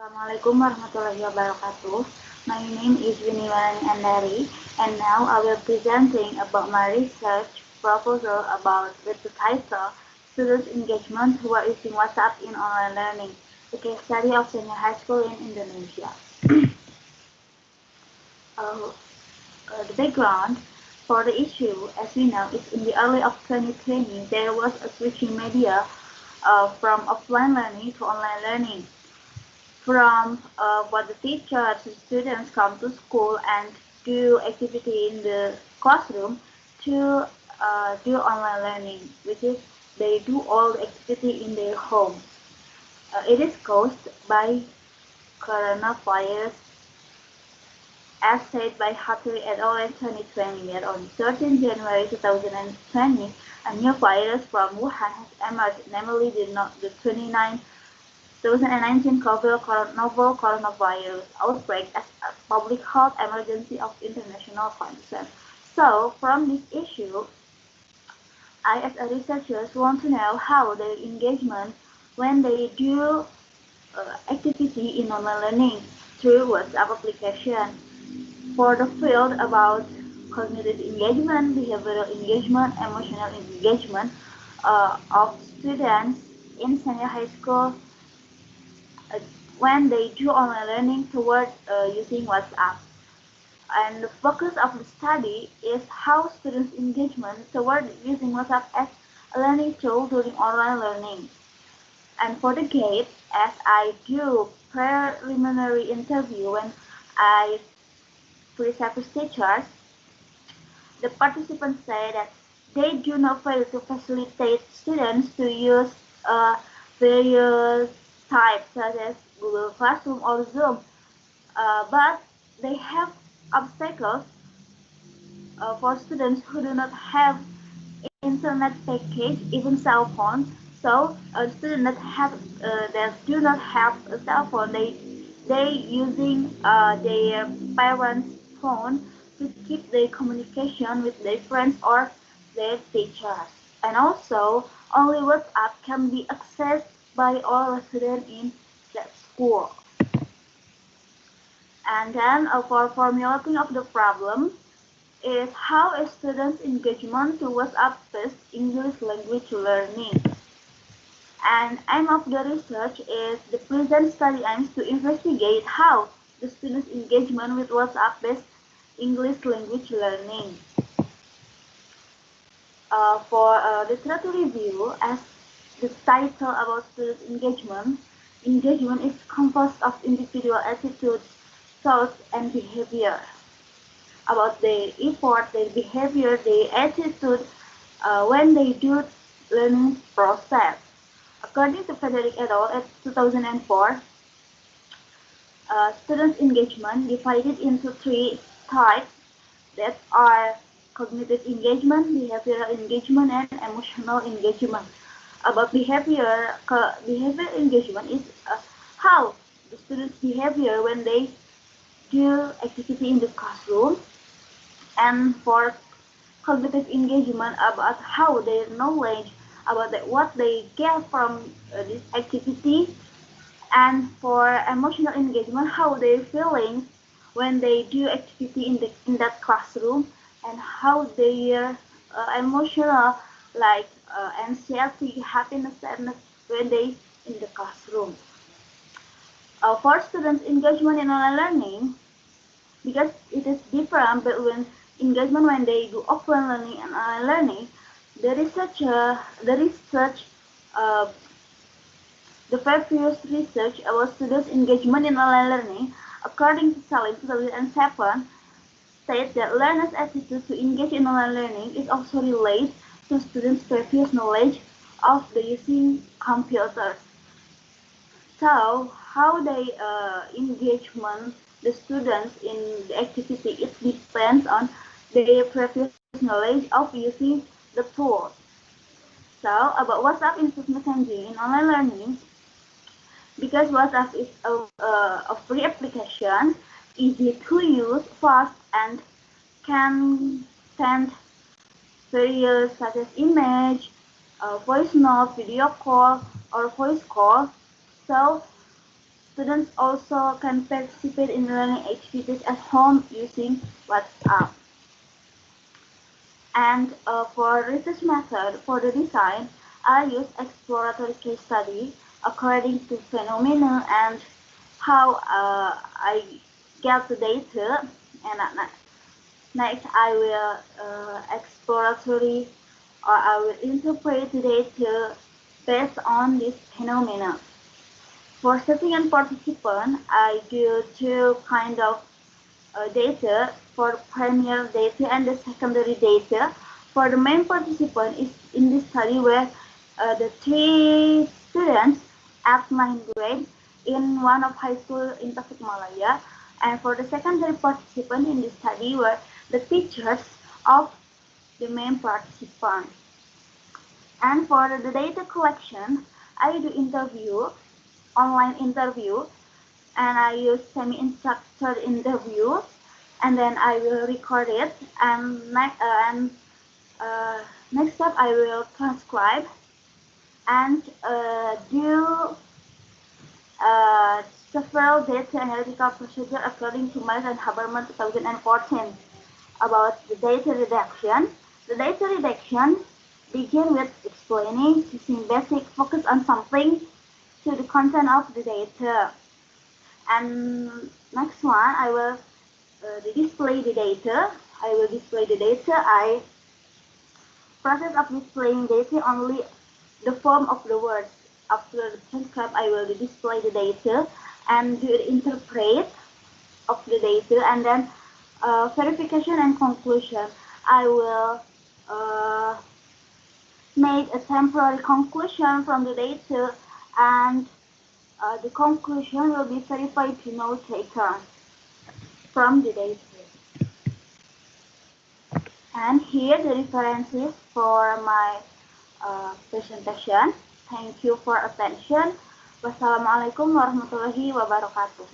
Assalamualaikum warahmatullahi wabarakatuh. My name is Wini Waliyani Andari, and now I will presenting about my research proposal about with the title Students Engagement who are using WhatsApp in online learning, the case study of senior high school in Indonesia. Uh, the background for the issue, as we know, is in the early of 2020, there was a switching media from offline learning to online learning. From what the teachers, students come to school and do activity in the classroom to do online learning, which is they do all the activity in their home. It is caused by coronavirus, as said by Hattori et al. In 2020, that on 13 January 2020, a new virus from Wuhan has emerged, namely the 2019 novel coronavirus outbreak as a public health emergency of international concern. So, from this issue, I as a researcher want to know how their engagement when they do activity in online learning through WhatsApp application. For the field about cognitive engagement, behavioral engagement, emotional engagement of students in senior high school when they do online learning toward using WhatsApp. And the focus of the study is how students' engagement toward using WhatsApp as a learning tool during online learning. And for the gate, as I do preliminary interview when I pre-service teachers, the participants say that they do not fail to facilitate students to use various types such as Google Classroom or Zoom, but they have obstacles for students who do not have internet package, even cell phone. So students that do not have a cell phone, they using their parents' phone to keep their communication with their friends or their teachers. And also, only WhatsApp can be accessed by all students in that school. And then for formulating of the problem is how a student's engagement to WhatsApp-based English language learning. And aim of the research is the present study aims to investigate how the students' engagement with WhatsApp-based English language learning. For literature review, as the title about students' engagement is composed of individual attitudes, thoughts, and behavior. About their effort, their behavior, their attitude when they do learning process. According to Frederick et al. At 2004, students' engagement divided into three types that are cognitive engagement, behavioral engagement, and emotional engagement. About behavior engagement is how the students' behavior when they do activity in the classroom, and for cognitive engagement about how their knowledge about what they get from this activity, and for emotional engagement how their feelings when they do activity in that classroom, and how their emotional like anxiety, happiness, sadness when they in the classroom. For students' engagement in online learning, because it is different between engagement when they do offline learning and online learning, the previous research about students' engagement in online learning, according to Salim 2007, states that learners' attitude to engage in online learning is also related to students' previous knowledge of the using computers. So, how they engagement the students in the activity, it depends on their previous knowledge of using the tools. So, about WhatsApp instant messaging in online learning, because WhatsApp is a free application, easy to use, fast, and can send various such as image, voice note, video call, or voice call. So Students also can participate in learning activities at home using WhatsApp. And for research method, for the design, I use exploratory case study according to phenomena and how I get the data. And next, I will exploratory or I will interpret the data based on this phenomena. For setting and participant, I do two kind of data for primary data and the secondary data. For the main participant is in this study where the three students at 9th grade in one of high school in Tasikmalaya, and for the secondary participant in this study were the teachers of the main participant. And for the data collection, I do interview, online interview, and I use semi-structured interview, and then I will record it, and next step I will transcribe and do several data analytical procedure according to Myers and Habermas 2014 about the data redaction. The data redaction begin with explaining using basic focus on something to the content of the data. And next one, I will display the data. I will display the data. I process of displaying data only the form of the words. After the transcribe, I will display the data and do the interpret of the data, and then verification and conclusion. I will make a temporary conclusion from the data, and the conclusion will be verified to note taken from the data. And here the references for my presentation. Thank you for attention. Wassalamualaikum warahmatullahi wabarakatuh.